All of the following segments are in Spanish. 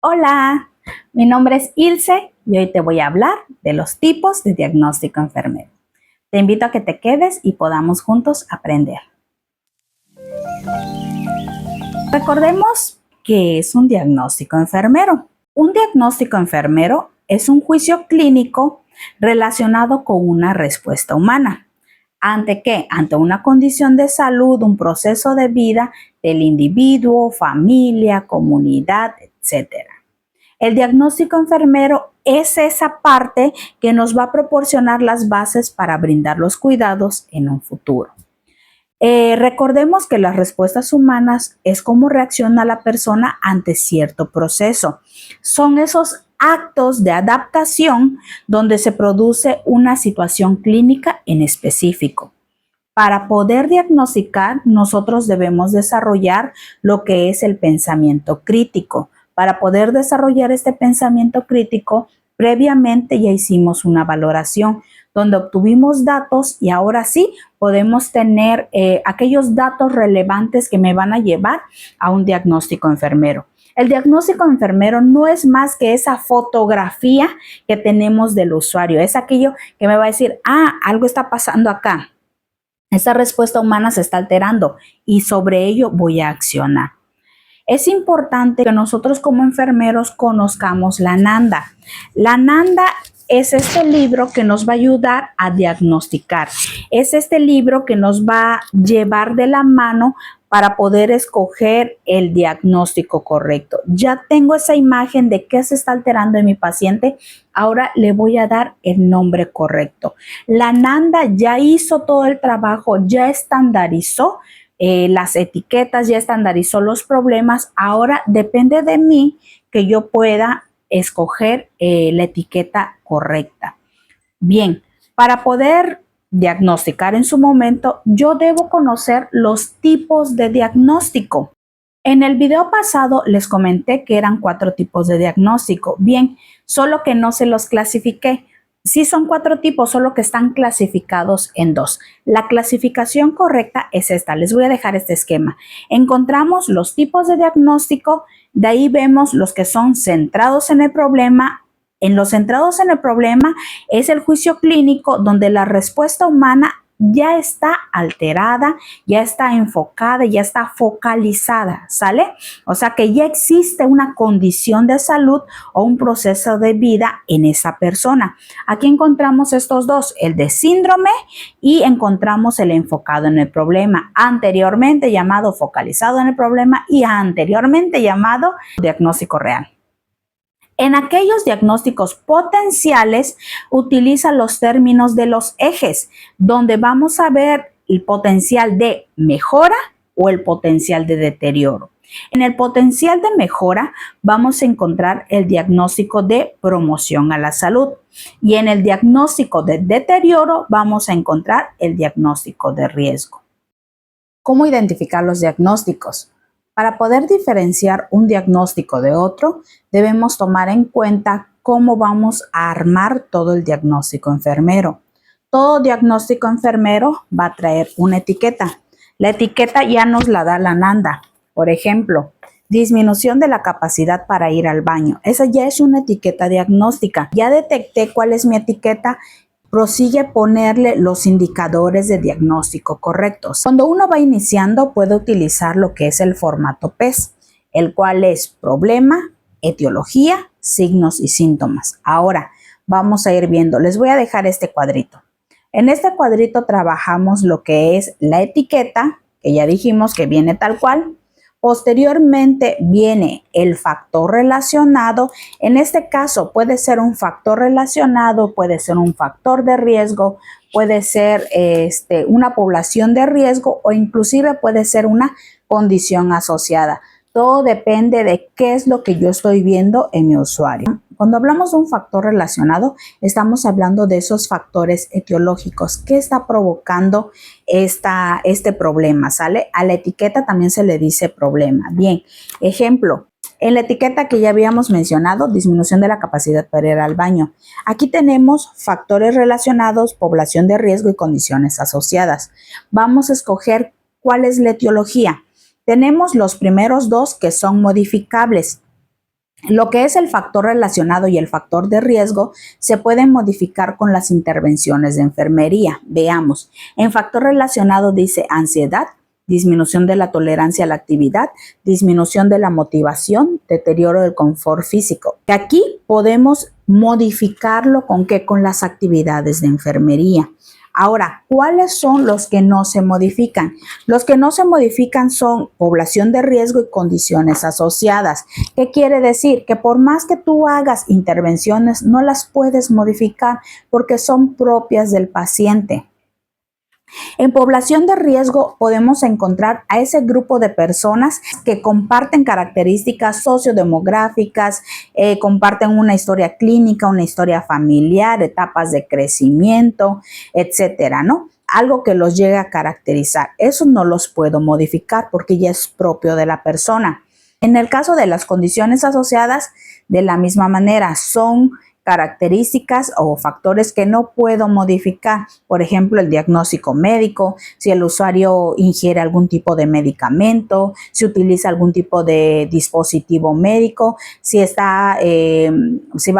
Hola, mi nombre es Ilse y hoy te voy a hablar de los tipos de diagnóstico enfermero. Te invito a que te quedes y podamos juntos aprender. Recordemos qué es un diagnóstico enfermero. Un diagnóstico enfermero es un juicio clínico relacionado con una respuesta humana. ¿Ante qué? Ante una condición de salud, un proceso de vida del individuo, familia, comunidad, etc. El diagnóstico enfermero es esa parte que nos va a proporcionar las bases para brindar los cuidados en un futuro. Recordemos que las respuestas humanas es cómo reacciona la persona ante cierto proceso. Son esos actos de adaptación donde se produce una situación clínica en específico. Para poder diagnosticar, nosotros debemos desarrollar lo que es el pensamiento crítico. Para poder desarrollar este pensamiento crítico, previamente ya hicimos una valoración donde obtuvimos datos y ahora sí podemos tener aquellos datos relevantes que me van a llevar a un diagnóstico enfermero. El diagnóstico enfermero no es más que esa fotografía que tenemos del usuario. Es aquello que me va a decir, algo está pasando acá. Esa respuesta humana se está alterando y sobre ello voy a accionar. Es importante que nosotros como enfermeros conozcamos la NANDA. La NANDA es este libro que nos va a ayudar a diagnosticar. Es este libro que nos va a llevar de la mano para poder escoger el diagnóstico correcto. Ya tengo esa imagen de qué se está alterando en mi paciente. Ahora le voy a dar el nombre correcto. La NANDA ya hizo todo el trabajo, ya estandarizó las etiquetas, ya estandarizó los problemas. Ahora depende de mí que yo pueda escoger la etiqueta correcta. Bien, para poder diagnosticar en su momento, yo debo conocer los tipos de diagnóstico. En el video pasado les comenté que eran 4 tipos de diagnóstico. Bien, solo que no se los clasifiqué. Sí son 4 tipos, solo que están clasificados en 2. La clasificación correcta es esta. Les voy a dejar este esquema. Encontramos los tipos de diagnóstico, de ahí vemos los que son centrados en el problema. En los centrados en el problema es el juicio clínico donde la respuesta humana ya está alterada, ya está enfocada, ya está focalizada, ¿sale? O sea que ya existe una condición de salud o un proceso de vida en esa persona. Aquí encontramos estos dos, el de síndrome y encontramos el enfocado en el problema, anteriormente llamado focalizado en el problema y anteriormente llamado diagnóstico real. En aquellos diagnósticos potenciales, utiliza los términos de los ejes, donde vamos a ver el potencial de mejora o el potencial de deterioro. En el potencial de mejora vamos a encontrar el diagnóstico de promoción a la salud y en el diagnóstico de deterioro vamos a encontrar el diagnóstico de riesgo. ¿Cómo identificar los diagnósticos? Para poder diferenciar un diagnóstico de otro, debemos tomar en cuenta cómo vamos a armar todo el diagnóstico enfermero. Todo diagnóstico enfermero va a traer una etiqueta. La etiqueta ya nos la da la NANDA. Por ejemplo, disminución de la capacidad para ir al baño. Esa ya es una etiqueta diagnóstica. Ya detecté cuál es mi etiqueta. Prosigue a ponerle los indicadores de diagnóstico correctos. Cuando uno va iniciando puede utilizar lo que es el formato PES, el cual es problema, etiología, signos y síntomas. Ahora vamos a ir viendo, les voy a dejar este cuadrito. En este cuadrito trabajamos lo que es la etiqueta, que ya dijimos que viene tal cual. Posteriormente viene el factor relacionado. En este caso puede ser un factor relacionado, puede ser un factor de riesgo, puede ser una población de riesgo o inclusive puede ser una condición asociada. Todo depende de qué es lo que yo estoy viendo en mi usuario. Cuando hablamos de un factor relacionado, estamos hablando de esos factores etiológicos. ¿Qué está provocando este problema? ¿Sale? A la etiqueta también se le dice problema. Bien, ejemplo, en la etiqueta que ya habíamos mencionado, disminución de la capacidad para ir al baño. Aquí tenemos factores relacionados, población de riesgo y condiciones asociadas. Vamos a escoger ¿cuál es la etiología? Tenemos los primeros dos que son modificables. Lo que es el factor relacionado y el factor de riesgo se pueden modificar con las intervenciones de enfermería. Veamos, en factor relacionado dice ansiedad, disminución de la tolerancia a la actividad, disminución de la motivación, deterioro del confort físico. Aquí podemos modificarlo ¿con qué? Con las actividades de enfermería. Ahora, ¿cuáles son los que no se modifican? Los que no se modifican son población de riesgo y condiciones asociadas. ¿Qué quiere decir? Que por más que tú hagas intervenciones, no las puedes modificar porque son propias del paciente. En población de riesgo podemos encontrar a ese grupo de personas que comparten características sociodemográficas, comparten una historia clínica, una historia familiar, etapas de crecimiento, etcétera, ¿no? Algo que los llegue a caracterizar. Eso no los puedo modificar porque ya es propio de la persona. En el caso de las condiciones asociadas, de la misma manera, son características o factores que no puedo modificar. Por ejemplo, el diagnóstico médico, si el usuario ingiere algún tipo de medicamento, si utiliza algún tipo de dispositivo médico, si va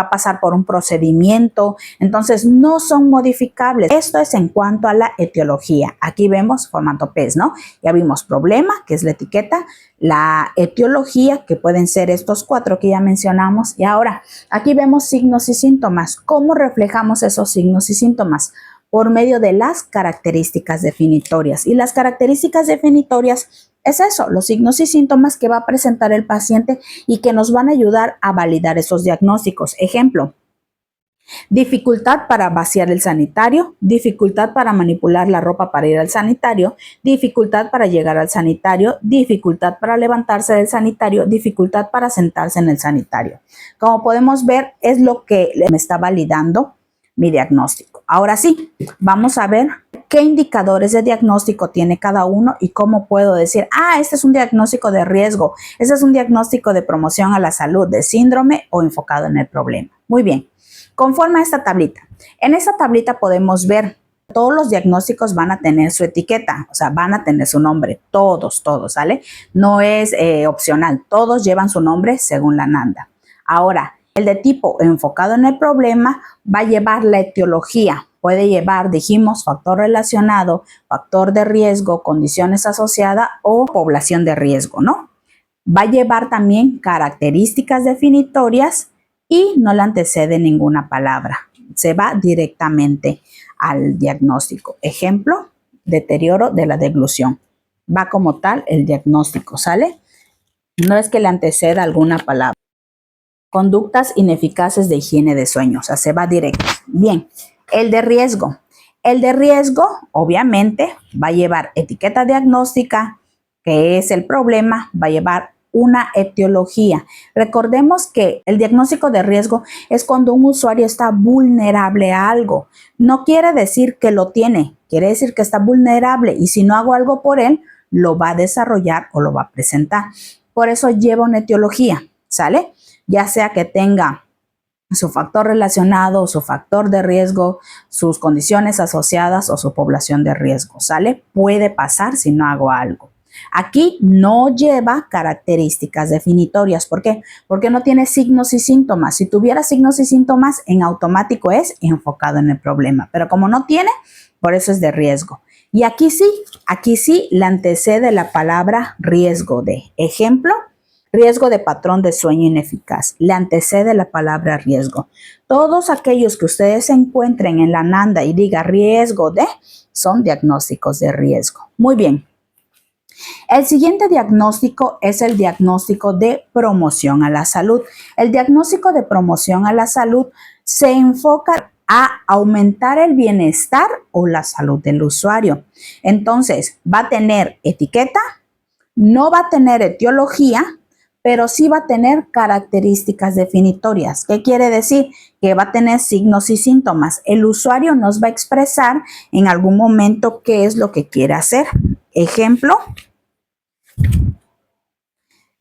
a pasar por un procedimiento. Entonces, no son modificables. Esto es en cuanto a la etiología. Aquí vemos formato PES, ¿no? Ya vimos problema, que es la etiqueta, la etiología, que pueden ser estos 4 que ya mencionamos, y ahora aquí vemos signos y síntomas. ¿Cómo reflejamos esos signos y síntomas? Por medio de las características definitorias. Y las características definitorias es eso, los signos y síntomas que va a presentar el paciente y que nos van a ayudar a validar esos diagnósticos. Ejemplo, dificultad para vaciar el sanitario, dificultad para manipular la ropa para ir al sanitario, dificultad para llegar al sanitario, dificultad para levantarse del sanitario, dificultad para sentarse en el sanitario. Como podemos ver, es lo que me está validando mi diagnóstico. Ahora sí, vamos a ver qué indicadores de diagnóstico tiene cada uno y cómo puedo decir, este es un diagnóstico de riesgo, este es un diagnóstico de promoción a la salud, de síndrome o enfocado en el problema. Muy bien. Conforme a esta tablita. En esta tablita podemos ver todos los diagnósticos van a tener su etiqueta, o sea, van a tener su nombre, todos, ¿sale? No es opcional, todos llevan su nombre según la NANDA. Ahora, el de tipo enfocado en el problema va a llevar la etiología, puede llevar, dijimos, factor relacionado, factor de riesgo, condiciones asociadas o población de riesgo, ¿no? Va a llevar también características definitorias y no le antecede ninguna palabra. Se va directamente al diagnóstico. Ejemplo, deterioro de la deglución. Va como tal el diagnóstico, ¿sale? No es que le anteceda alguna palabra. Conductas ineficaces de higiene de sueño, o sea, se va directo. Bien, el de riesgo. El de riesgo, obviamente, va a llevar etiqueta diagnóstica, que es el problema, va a llevar una etiología. Recordemos que el diagnóstico de riesgo es cuando un usuario está vulnerable a algo. No quiere decir que lo tiene, quiere decir que está vulnerable y si no hago algo por él, lo va a desarrollar o lo va a presentar. Por eso lleva una etiología, ¿sale? Ya sea que tenga su factor relacionado, su factor de riesgo, sus condiciones asociadas o su población de riesgo, ¿sale? Puede pasar si no hago algo. Aquí no lleva características definitorias. ¿Por qué? Porque no tiene signos y síntomas. Si tuviera signos y síntomas, en automático es enfocado en el problema. Pero como no tiene, por eso es de riesgo. Y aquí sí le antecede la palabra riesgo de. Ejemplo, riesgo de patrón de sueño ineficaz. Le antecede la palabra riesgo. Todos aquellos que ustedes encuentren en la NANDA y diga riesgo de, son diagnósticos de riesgo. Muy bien. El siguiente diagnóstico es el diagnóstico de promoción a la salud. El diagnóstico de promoción a la salud se enfoca a aumentar el bienestar o la salud del usuario. Entonces, va a tener etiqueta, no va a tener etiología, pero sí va a tener características definitorias. ¿Qué quiere decir? Que va a tener signos y síntomas. El usuario nos va a expresar en algún momento qué es lo que quiere hacer. Ejemplo,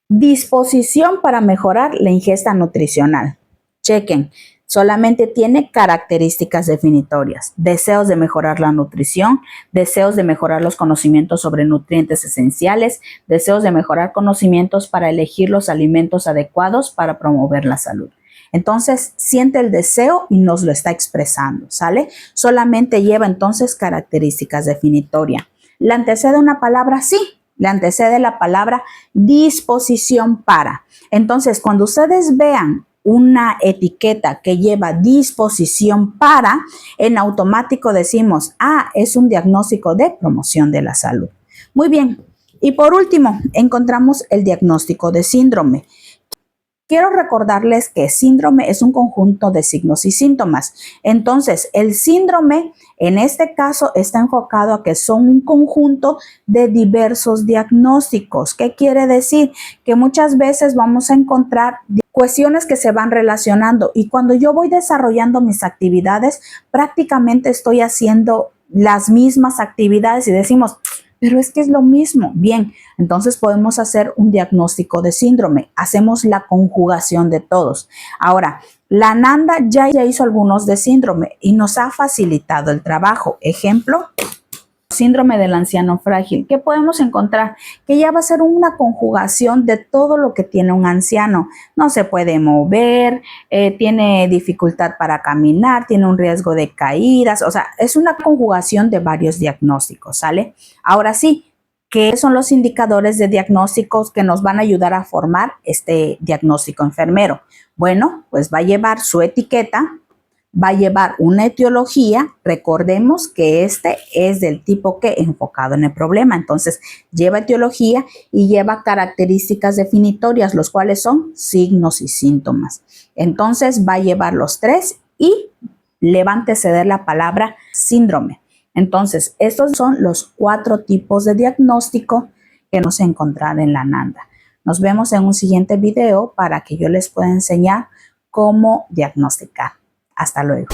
disposición para mejorar la ingesta nutricional. Chequen, solamente tiene características definitorias, deseos de mejorar la nutrición, deseos de mejorar los conocimientos sobre nutrientes esenciales, deseos de mejorar conocimientos para elegir los alimentos adecuados para promover la salud. Entonces, siente el deseo y nos lo está expresando, ¿sale? Solamente lleva entonces características definitorias. ¿Le antecede una palabra? Sí, le antecede la palabra disposición para. Entonces, cuando ustedes vean una etiqueta que lleva disposición para, en automático decimos, es un diagnóstico de promoción de la salud. Muy bien. Y por último, encontramos el diagnóstico de síndrome. Quiero recordarles que síndrome es un conjunto de signos y síntomas. Entonces, el síndrome en este caso está enfocado a que son un conjunto de diversos diagnósticos. ¿Qué quiere decir? Que muchas veces vamos a encontrar cuestiones que se van relacionando y cuando yo voy desarrollando mis actividades, prácticamente estoy haciendo las mismas actividades y decimos, pero es que es lo mismo. Bien, entonces podemos hacer un diagnóstico de síndrome. Hacemos la conjugación de todos. Ahora, la Ananda ya hizo algunos de síndrome y nos ha facilitado el trabajo. Ejemplo, síndrome del anciano frágil. ¿Qué podemos encontrar? Que ya va a ser una conjugación de todo lo que tiene un anciano. No se puede mover, tiene dificultad para caminar, tiene un riesgo de caídas. O sea, es una conjugación de varios diagnósticos, ¿sale? Ahora sí, ¿qué son los indicadores de diagnósticos que nos van a ayudar a formar este diagnóstico enfermero? Bueno, pues va a llevar su etiqueta, va a llevar una etiología. Recordemos que este es del tipo que enfocado en el problema. Entonces, lleva etiología y lleva características definitorias, los cuales son signos y síntomas. Entonces, va a llevar los tres y le va a anteceder la palabra síndrome. Entonces, estos son los 4 tipos de diagnóstico que nos encontrar en la Ananda. Nos vemos en un siguiente video para que yo les pueda enseñar cómo diagnosticar. Hasta luego.